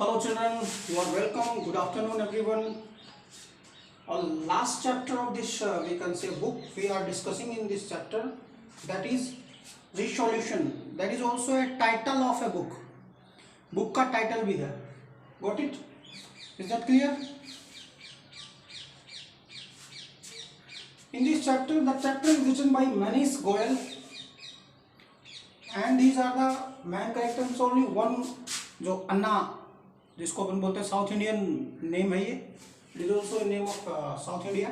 Hello children, you are welcome. Good afternoon everyone. Last chapter of this we can say book we are discussing in this chapter, that is resolution. That is also a title of a book. Book का title भी है. Got it? Is that clear? In this chapter, the chapter is written by Manish Goyal, and these are the main characters. Only one, जो अन्ना, जिसको अपन बोलते हैं south Indian name है ये. It is also name of South India.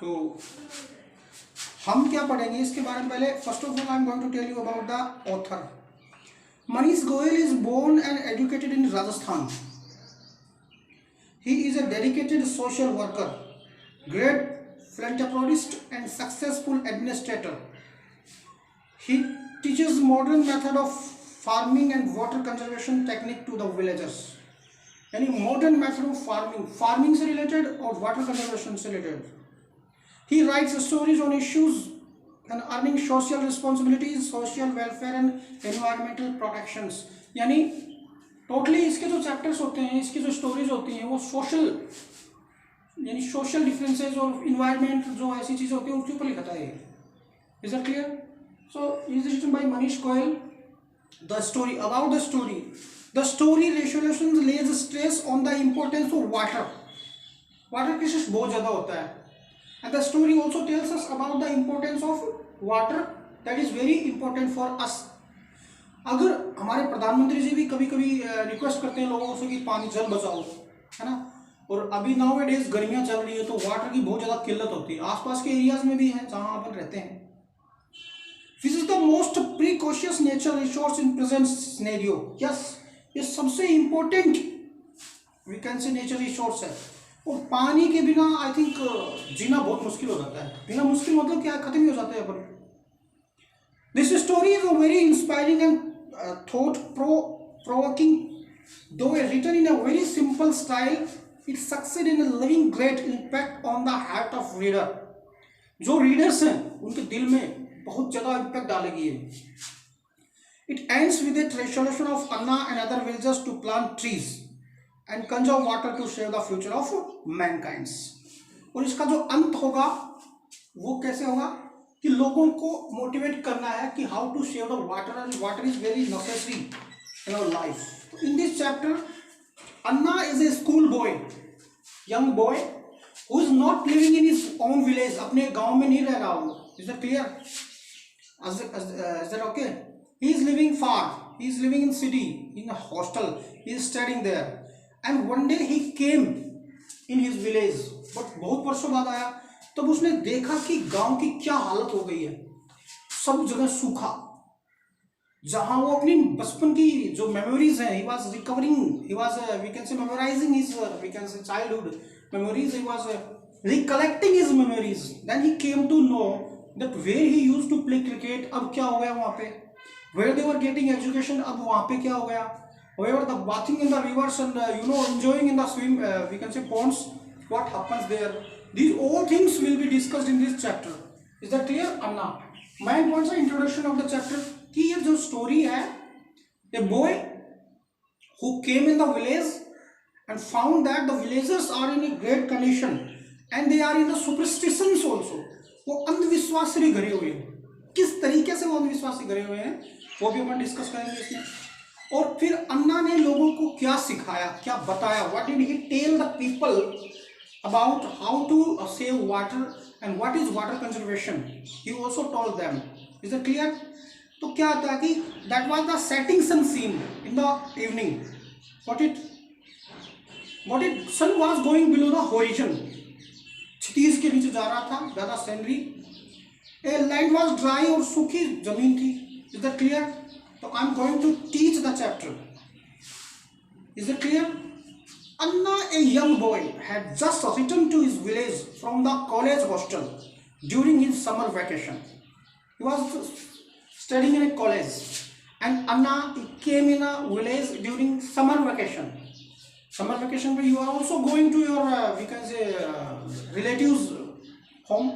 तो हम क्या पढ़ेंगे इसके बारे में. पहले first of all I am going to tell you about the author. Manish Goyal is born and educated in Rajasthan. He is a dedicated social worker, great philanthropist and successful administrator. He teaches modern method of farming and water conservation technique to the villagers. यानी modern method of farming से related और water conservation से related. He writes stories on issues and earning social responsibilities, social welfare and environmental protections. यानी totally इसके जो chapters होते हैं, इसकी जो स्टोरीज होती हैं, वो सोशल यानी सोशल डिफरेंसेस और इन्वायरमेंट जो ऐसी चीज़ें होती हैं उसके ऊपर लिखता है. Is that clear? So is written by Manish Goyal. The story, about the story. The story resolutions lays stress on the importance of water. Water crisis बहुत ज़्यादा होता है. And the story also tells us about the importance of water that is very important for us. अगर हमारे प्रधानमंत्री जी भी कभी कभी रिक्वेस्ट करते हैं लोगों से कि पानी जल बचाओ, है ना, और अभी नाउ डेज गर्मियाँ चल रही है तो वाटर की बहुत ज़्यादा किल्लत होती है. आसपास के एरियाज में भी है जहाँ अपन रहते हैं. This is the most precocious nature resource in present scenario. Yes, ये सबसे important we can say nature resource है. और पानी के बिना आई थिंक जीना बहुत मुश्किल हो जाता है. बिना मुश्किल मतलब क्या, खत्म ही हो जाता है अपन. This story is a very inspiring and thought provoking. Though written in a very simple style, it succeeds in leaving great impact on the heart of reader. जो रीडर्स हैं उनके दिल में बहुत ज़्यादा इम्पैक्ट डालेगी ये. It ends with A resolution of Anna and other villagers to plant trees and conserve water to save the future of mankind. और इसका जो अंत होगा वो कैसे होगा कि लोगों को मोटिवेट करना है कि how to save the water, and water is very necessary in our life. In this chapter Anna is a school boy, young boy who is not living in his own village. अपने गांव में नहीं रह रहा वो. Is that clear? Is that okay? He is living far. He is living in city, in a hostel. He is studying there. And one day he came in his village. But बहुत वर्षों बाद आया तब उसने देखा कि गांव की क्या हालत हो गई है. सब जगह सूखा. जहाँ वो अपनी बचपन की जो मेमोरीज हैं, he was recovering, he was we can say memorizing his we can say childhood memories. He was recollecting his memories. Then he came to know that where he used to play cricket, अब क्या हो गया वहाँ पे. Where they were getting education, अब वहाँ पे क्या हो गया. However, the bathing in the rivers and enjoying in the swim we can say ponds, what happens there. These all things will be discussed in this chapter. Is that clear? Anna. Main points are introduction of the chapter. कि ये जो story है, a boy who came in the village and found that the villagers are in a great condition and they are in the superstitions also. वो अंधविश्वास से भी घरे हुए हैं. किस तरीके से वो अंधविश्वास से घरे हुए हैं वो भी अपन डिस्कस करेंगे इसमें. और फिर अन्ना ने लोगों को क्या सिखाया, क्या बताया. What did he tell the people about how to save water and what is water conservation. He also told them. Is it clear? तो क्या होता है कि that was the setting sun scene in the evening. What it sun was going below the horizon. क्षितिज के नीचे जा रहा था, ज़्यादा scenery. A land was dry और सूखी जमीन थी. Is that clear? तो आई am going to teach the chapter. Is that clear? Anna, a young boy, had just return to his village from the college hostel during his summer vacation. He was studying in a college and Anna came in a village during summer vacation. Summer vacation where you are also going to your we can say relatives home.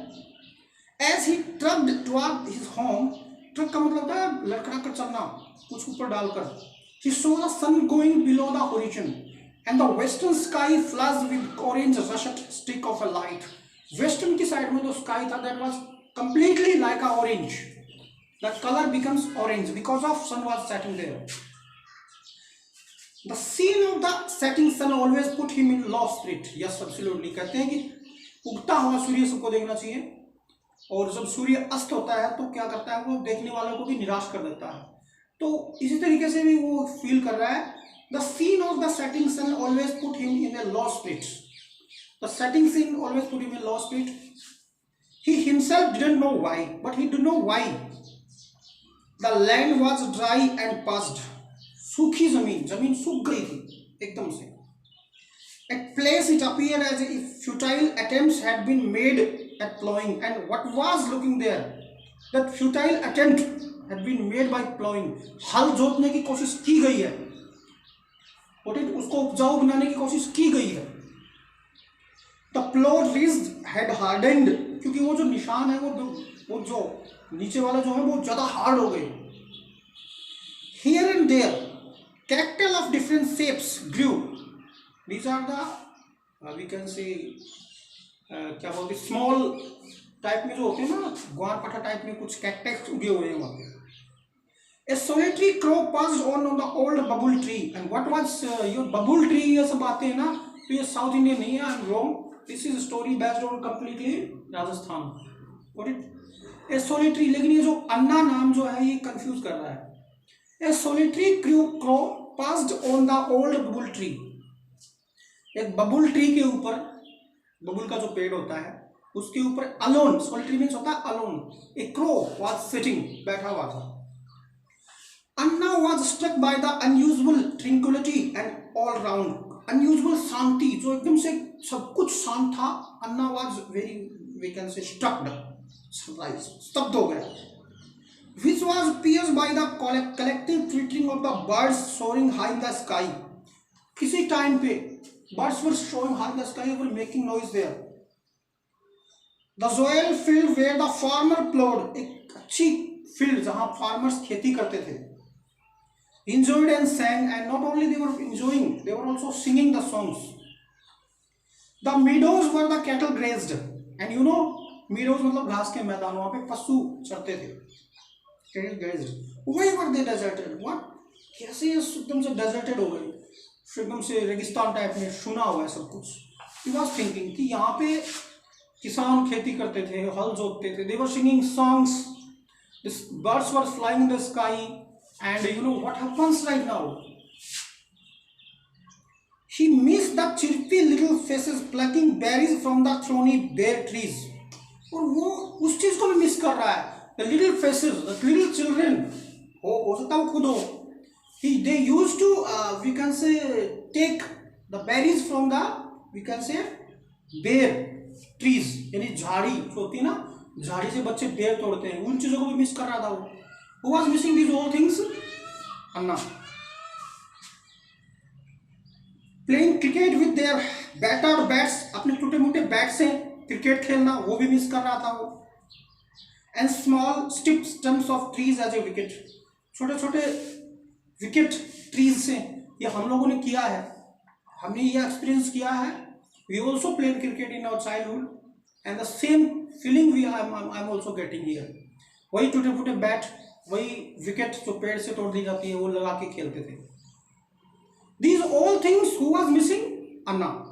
As he trucked toward his home, truck का मतलब होता है लड़खड़ा कर चलना, कुछ ऊपर डालकर. He saw the sun going below the horizon, and the western sky flashed with orange russet streak of a light. Western की side में जो sky था, that was completely like a orange. The color becomes orange because of sun was setting there. The scene of the setting sun always put him in low spirit. Yes, absolutely. कहते हैं कि उगता हुआ सूर्य सबको देखना चाहिए, और जब सूर्य अस्त होता है तो क्या करता है, वो देखने वालों को भी निराश कर देता है. तो इसी तरीके से भी वो फील कर रहा है. The scene of the setting sun always put him in a low spirit. The setting sun always put him in low spirit. He himself didn't know why, but he didn't know why. The land was dry and parched. सूखी जमीन सूख गई थी एकदम से. At place it appeared as if futile attempts had been made at plowing, and what was looking there? That futile attempt had been made by plowing. हल जोतने की कोशिश की गई है, उसको उपजाऊ बनाने की कोशिश की गई है. The plowed ridge had hardened, क्योंकि वो जो निशान है वो जो नीचे वाला जो है वो ज्यादा हार्ड हो गए. Here and there cacti of different shapes grew. These are the we can say क्या बोलते, स्मॉल टाइप में जो होते हैं ना, ग्वार पठा टाइप में कुछ कैक्टस उगे हुए हैं वहाँ पे. A solitary crow passed on the old bubble tree. And what was your bubble tree? ये सब बातें हैं ना, तो ये साउथ इंडियन नहीं है. I'm wrong. This is a story based on completely Rajasthan. Got it? A solitary, लेकिन ये जो अन्ना नाम जो है ये कंफ्यूज कर रहा है. A solitary crow passed on the old bubble tree. एक बबुल ट्री के ऊपर, बबुल का जो पेड़ होता है उसके ऊपर alone, solitary means होता है alone. A crow was sitting, बैठा हुआ था. Anna was struck by the unusual tranquility and all round, unusual शांति, जो एकदम से सब कुछ शांत था. Anna was very, we can say, struck, surprised, स्तब्ध हो गया. Which was pierced by the collective twittering of the birds soaring high in the sky. किसी टाइम पे birds were soaring high in the sky, were making noise there. The soil field where the farmer plowed, एक अच्छी field जहां farmers खेती करते थे. Enjoyed and sang, and not only they were enjoying, they were also singing the songs. The meadows where the cattle grazed, and you know meadows मतलब घास के मैदान, वहाँ पे पशु चरते थे. Cattle grazed. Why were they deserted? What? कैसे ये एकदम से deserted हो गए, एकदम से रेगिस्तान टाइप में सुना हुआ है सब कुछ. He was thinking कि यहाँ पे किसान खेती करते थे, हल जोतते थे. They were singing songs. The birds were flying in the sky. And you know what happens right now? He missed the chirpy little faces plucking berries from the thorny bare trees. और वो उस चीज को भी miss कर रहा है. The little faces, the little children, हो सकता है वो खुद हो. They used to we can say take the berries from the, we can say, bare trees, यानी झाड़ी जो होती है ना, झाड़ी से बच्चे बेर तोड़ते हैं, उन चीजों को भी मिस कर रहा था वो. Who was missing these all things? Anna. Playing cricket with their battered bats, अपने टूटे मोटे बैट से क्रिकेट खेलना वो भी मिस कर रहा था वो. And small stiff stumps of trees as a wicket, छोटे छोटे विकेट ट्रीज से, ये हम लोगों ने किया है, हमने ये एक्सपीरियंस किया है. We also played cricket in our childhood, and the same feeling I'm also getting here. वही टूटे फूटे बैट, वही विकेट जो पेड़ से तोड़ दी जाती है वो लगा के खेलते थे. These all things who was missing? Anna.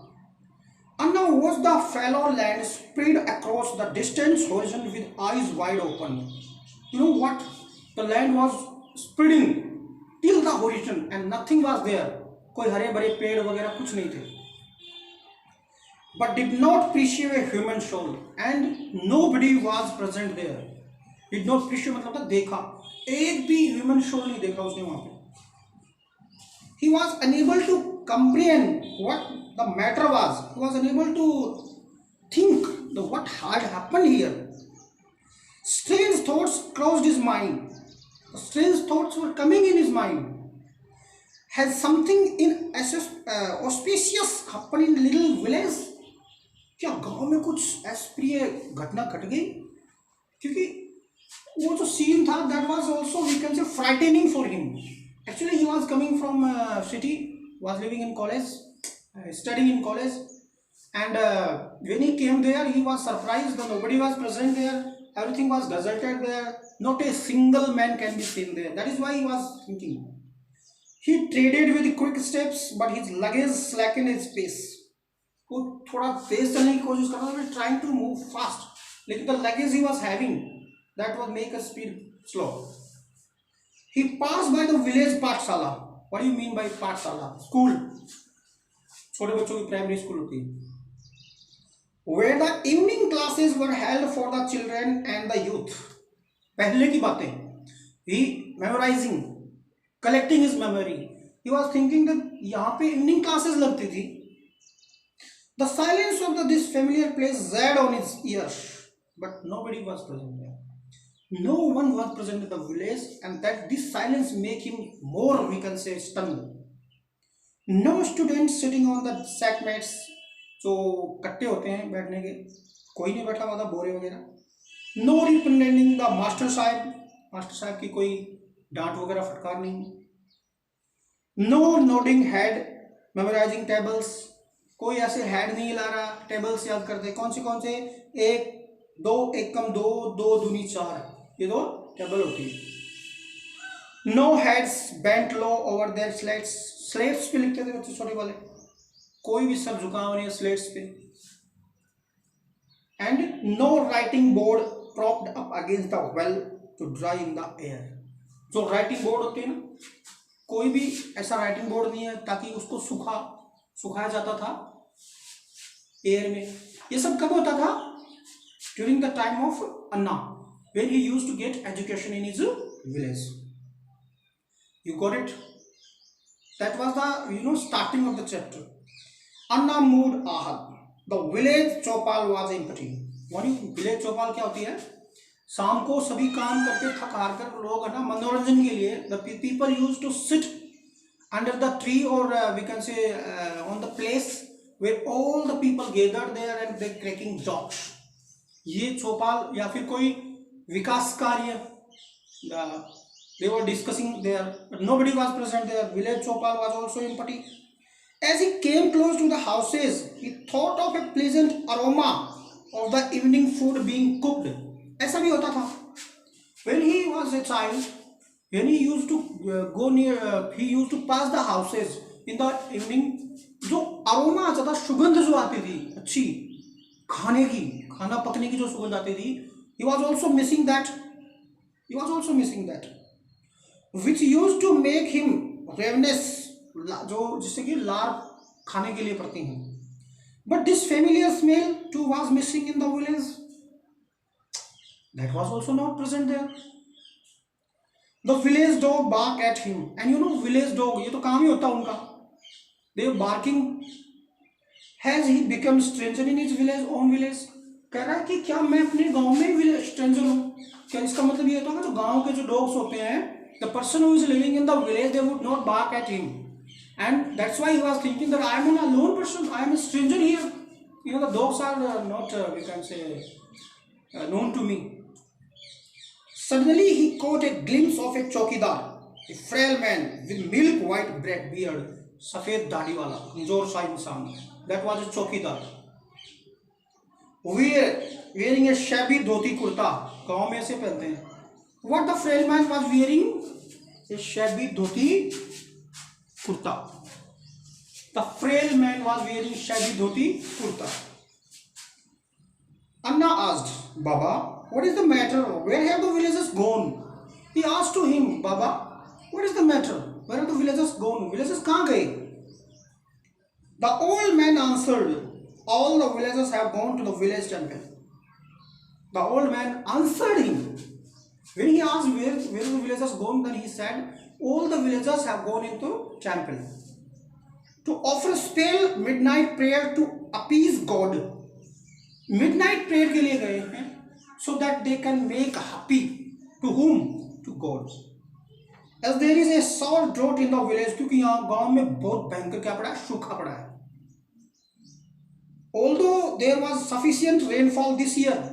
Anna watched the fallow land spread across the distant horizon with eyes wide open. You know what? The land was spreading till the horizon and nothing was there. कोई हरे भरे पेड़ वगैरह कुछ नहीं थे. But did not perceive a human soul, and nobody was present there. Did not perceive मतलब था देखा, एक भी ह्यूमन सोल नहीं देखा उसने वहां पे. He was unable to comprehend what the matter was. He was unable to think the what had happened here. Strange thoughts crossed his mind. Strange thoughts were coming in his mind. Has something auspicious happened in little village? क्या गांव में कुछ अप्रिय घटना घट गई? क्योंकि वो जो सीन था, that was also we can say frightening for him. Actually he was coming from city, was living in college, studying in college, and when he came there, he was surprised that nobody was present there. Everything was deserted there. Not a single man can be seen there. That is why he was thinking. He traded with quick steps, but his luggage slackened his pace. वो थोड़ा तेज चलने की कोशिश कर रहा था, trying to move fast, लेकिन the luggage he was having that was make a speed slow. He passed by the village pathshala. What do you mean by pathshala? School. छोटे बच्चों की प्राइमरी स्कूल होती है. Where the evening classes were held for the children and the youth. पहले की बातें. He memorizing, collecting his memory. He was thinking that यहाँ पे evening classes लगती थी. The silence of this familiar place zagged on his ears, but nobody was present there. No one was present in the village, and that this silence make him more, we can say, stunned. No students sitting on the sack mats, जो कट्टे होते हैं बैठने के, कोई नहीं बैठा हुआ था बोरे वगैरह. No reprimanding the master साहब की कोई डांट वगैरह फटकार नहीं. No nodding head, memorizing tables. कोई ऐसे हेड नहीं हिला रहा. टेबल्स याद करते. कौन से 1 2 1 कम 2 2 दूनी 4, ये दो टेबल होती है. No heads bent low over their slates पे लिखते थे बच्चे छोटे वाले. कोई भी सर झुका हुआ नहीं है स्लेट्स पे. And no writing board propped up against the well to dry in the air. जो राइटिंग बोर्ड होते हैं ना, कोई भी ऐसा राइटिंग बोर्ड नहीं है ताकि उसको सुखाया जाता था एयर में. ये सब कब होता था? During the time of Anna, when he used to get education in his village. You got it? That was the starting of the chapter. Anna moved ahead. The village chopal was empty. Village चौपाल क्या होती है? शाम को सभी काम करके थक हार कर लोग है ना मनोरंजन के लिए the people use to sit under the tree और we can say on the place where all the people gather there and they cracking jokes. ये चौपाल या फिर कोई विकास कार्य they were discussing there, but nobody was present there. Village chopal was also empty. As he came close to the houses, he thought of a pleasant aroma of the evening food being cooked. ऐसा भी होता था. When he was a child, when he used to go near, he used to pass the houses in the evening. जो aroma आता था, सुगंध जो आती थी अच्छी खाना पकने की जो सुगंध आती थी, he was also missing that. Which used to make him ravenous, जो जिससे कि लार खाने के लिए पड़ती हैं. But this familiar smell too was missing in the village. That was also not present there. The village dog barked at him, and village dog, ये तो काम ही होता उनका. They were barking. Has he become stranger in his own village? कह रहा है कि क्या मैं अपने गांव में स्ट्रेंजर हूँ? क्या इसका मतलब ये होता है कि जो गांव के जो डॉग्स होते हैं, the person who is living in the village, they would not bark at him. And that's why he was thinking that I am an alone person, I am a stranger here. The dogs are not, we can say, known to me. Suddenly he caught a glimpse of a chowkidar, a frail man with milk white beard, सफेद दाढ़ी वाला कमजोर सा इंसान. That was a chowkidar. Wearing a shabby dhoti kurta. गाँव में ऐसे पहनते हैं. What the frail man was wearing? A shabby dhoti kurta. The frail man was wearing shabby dhoti kurta. Anna asked, Baba, what is the matter? Where have the villagers gone? He asked to him, Baba, what is the matter? Where have the villagers gone? Villagers कहाँ गए? The old man answered, all the villagers have gone to the village temple. The old man answered him. When he asked where the villagers gone, then he said, all the villagers have gone into temple to offer spell midnight prayer to appease God. Midnight prayer के लिए गए हैं, so that they can make happy to whom? To God. As there is a sore drought in the village, क्योंकि यहाँ गांव में बहुत भयंकर क्या पड़ा है? सूखा पड़ा है. Although there was sufficient rainfall this year,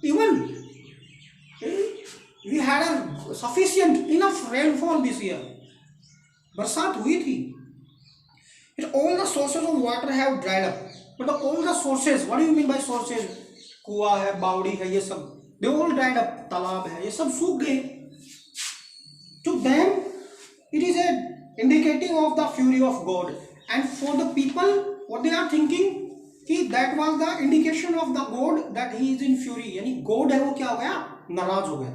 even we had a sufficient enough rainfall this year, बरसात हुई थी, it all the sources of water have dried up. मतलब all the sources, what do you mean by sources? कुआ है, बावड़ी है, ये सब they all dried up. तालाब है, ये सब सूख गए. To them it is a indicating of the fury of God, and for the people what they are thinking कि that was the indication of the God that he is in fury. यानी God है वो क्या हो गया, नाराज हो गया.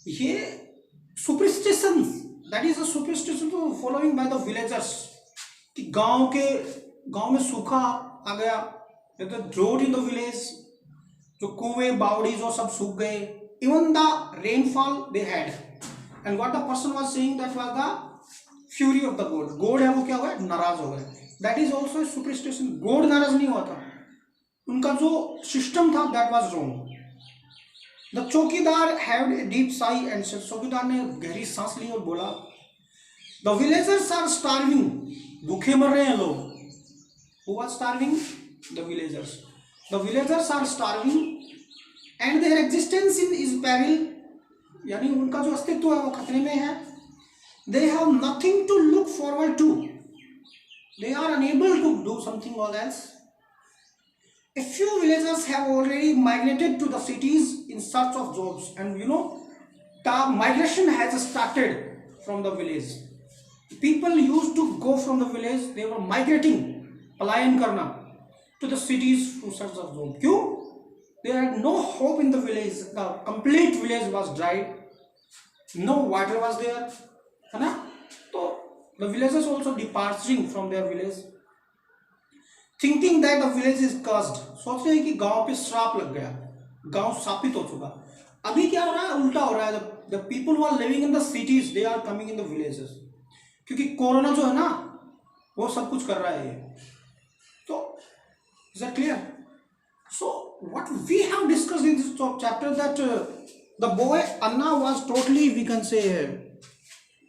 ये superstitions, that is a superstition following by the villagers कि गांव में सूखा आ गया, तो drought in the village, जो कुएं बावड़ी जो सब सूख गए, even the rainfall they had, and what the person was saying that was the fury of the god. God है वो क्या हुआ, नाराज हो गया. That is also a superstition. God नाराज नहीं हुआ था, उनका जो सिस्टम था that was wrong. The चौकीदार had a deep sigh and said, चौकीदार ने गहरी सांस ली और बोला, the villagers are starving. भूखे मर रहे हैं लोग. Who was starving? The villagers. The villagers are starving and their existence is peril. यानी उनका जो अस्तित्व है वो खतरे में है. They have nothing to look forward to. They are unable to do something else. A few villagers have already migrated to the cities in search of jobs, and the migration has started from the village. People used to go from the village, they were migrating, पलायन करना, to the cities to search of jobs. क्यों? There had no hope in the village. The complete village was dried. No water was there, है ना? तो the villagers also departing from their village, thinking that the village is cursed. सोच रहे हैं कि गांव पे श्राप लग गया, गांव शापित हो चुका. अभी क्या हो रहा है, उल्टा हो रहा है. The people who are living in the cities, they are coming in the villages. क्योंकि कोरोना जो है ना वो सब कुछ कर रहा है ये. तो is that clear? So what we have discussed in this chapter that the boy Anna was totally, we can say,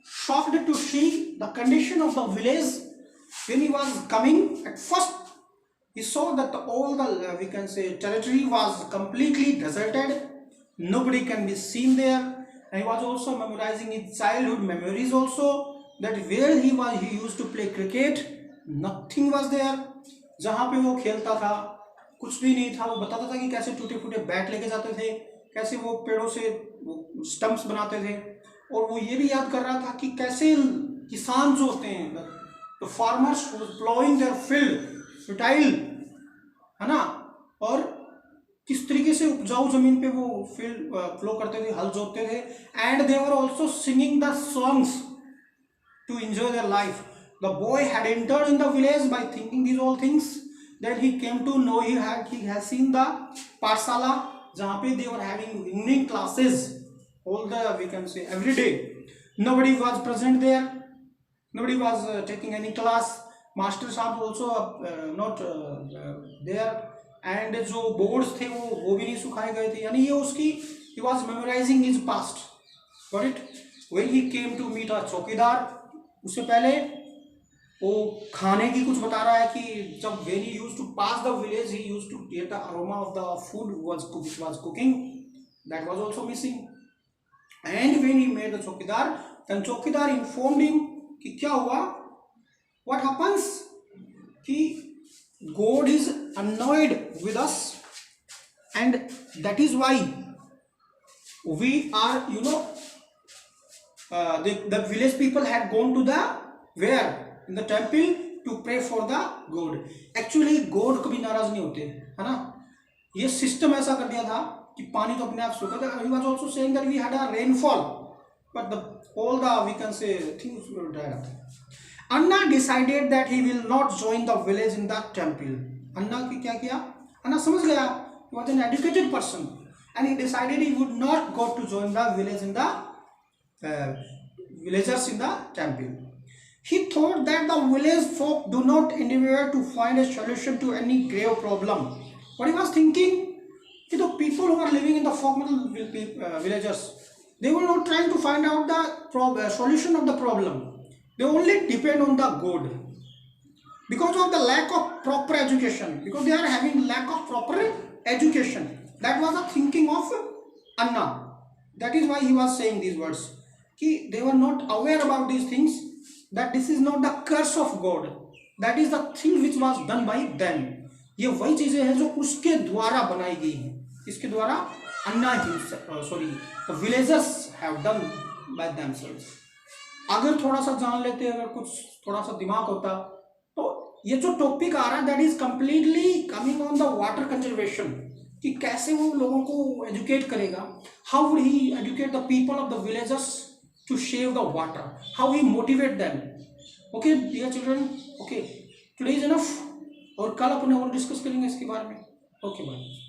shocked to see the condition of the village when he was coming. At first he saw that all the we can say territory was completely deserted, nobody can be seen there, and he was also memorizing his childhood memories also, that where he used to play cricket, nothing was there. जहाँ पे वो खेलता था कुछ भी नहीं था. वो बताता था कि कैसे टूटे फूटे बैट लेके जाते थे, कैसे वो पेड़ों से वो स्टंप्स बनाते थे, और वो ये भी याद कर रहा था कि कैसे किसान जो होते हैं, तो farmers ploughing their field fertile, है ना, और किस तरीके से उपजाऊ जमीन पे वो फील्ड फ्लो करते थे, हल जोतते थे. And they were also singing the songs to enjoy their life. The boy had entered in the village by thinking these all things. Then he came to know he has seen the Pathshala, जहाँ पे they were having evening classes, all the we can say every day. Nobody was present there. Nobody was taking any class. Master साहब also not there. And जो boards थे वो भी नहीं सुखाए गए थे. यानी ये उसकी he was memorizing his past. Got it? When he came to meet a चौकीदार, उससे पहले वो खाने की कुछ बता रहा है कि जब when he used to pass the village, he used to get the aroma of the food which was cooking, that was also missing. And when he met the चौकीदार, then चौकीदार informed him कि क्या हुआ, what happens, कि God is annoyed with us, and that is why we are the village people had gone to the where in the temple to pray for the god. Actually God कभी नाराज नहीं होते, है ना. ये system ऐसा कर दिया था कि पानी तो अपने आप सूखा था. He was also saying that we had a rainfall, but all the we can say things were dried up. Anna decided that he will not join the village in the temple. अन्ना की क्या किया, अन्ना समझ गया, he was an educated person, and he decided he would not go to join the village in the villagers in the temple. He thought that the village folk do not endeavor to find a solution to any grave problem. What he was thinking, the people who are living in the folk villagers, they were not trying to find out the solution of the problem. They only depend on the God because of the lack of proper education, because they are having lack of proper education. That was the thinking of Anna. That is why he was saying these words. They were not aware about these things, that this is not the curse of God, that is the thing which was done by them. ये वही चीजें हैं जो उसके द्वारा बनाई गई हैं, इसके द्वारा अन्ना sorry the villagers have done by themselves. अगर थोड़ा सा जान लेते, अगर कुछ थोड़ा सा दिमाग होता, तो ये जो टॉपिक आ रहा है that is completely coming on the water conservation, कि कैसे वो लोगों को एजुकेट करेगा, how would he educate the people of the villages to save the water, how he motivate them. Okay dear children, okay today is enough, और कल अपन और डिस्कस करेंगे इसके बारे में. Okay bye.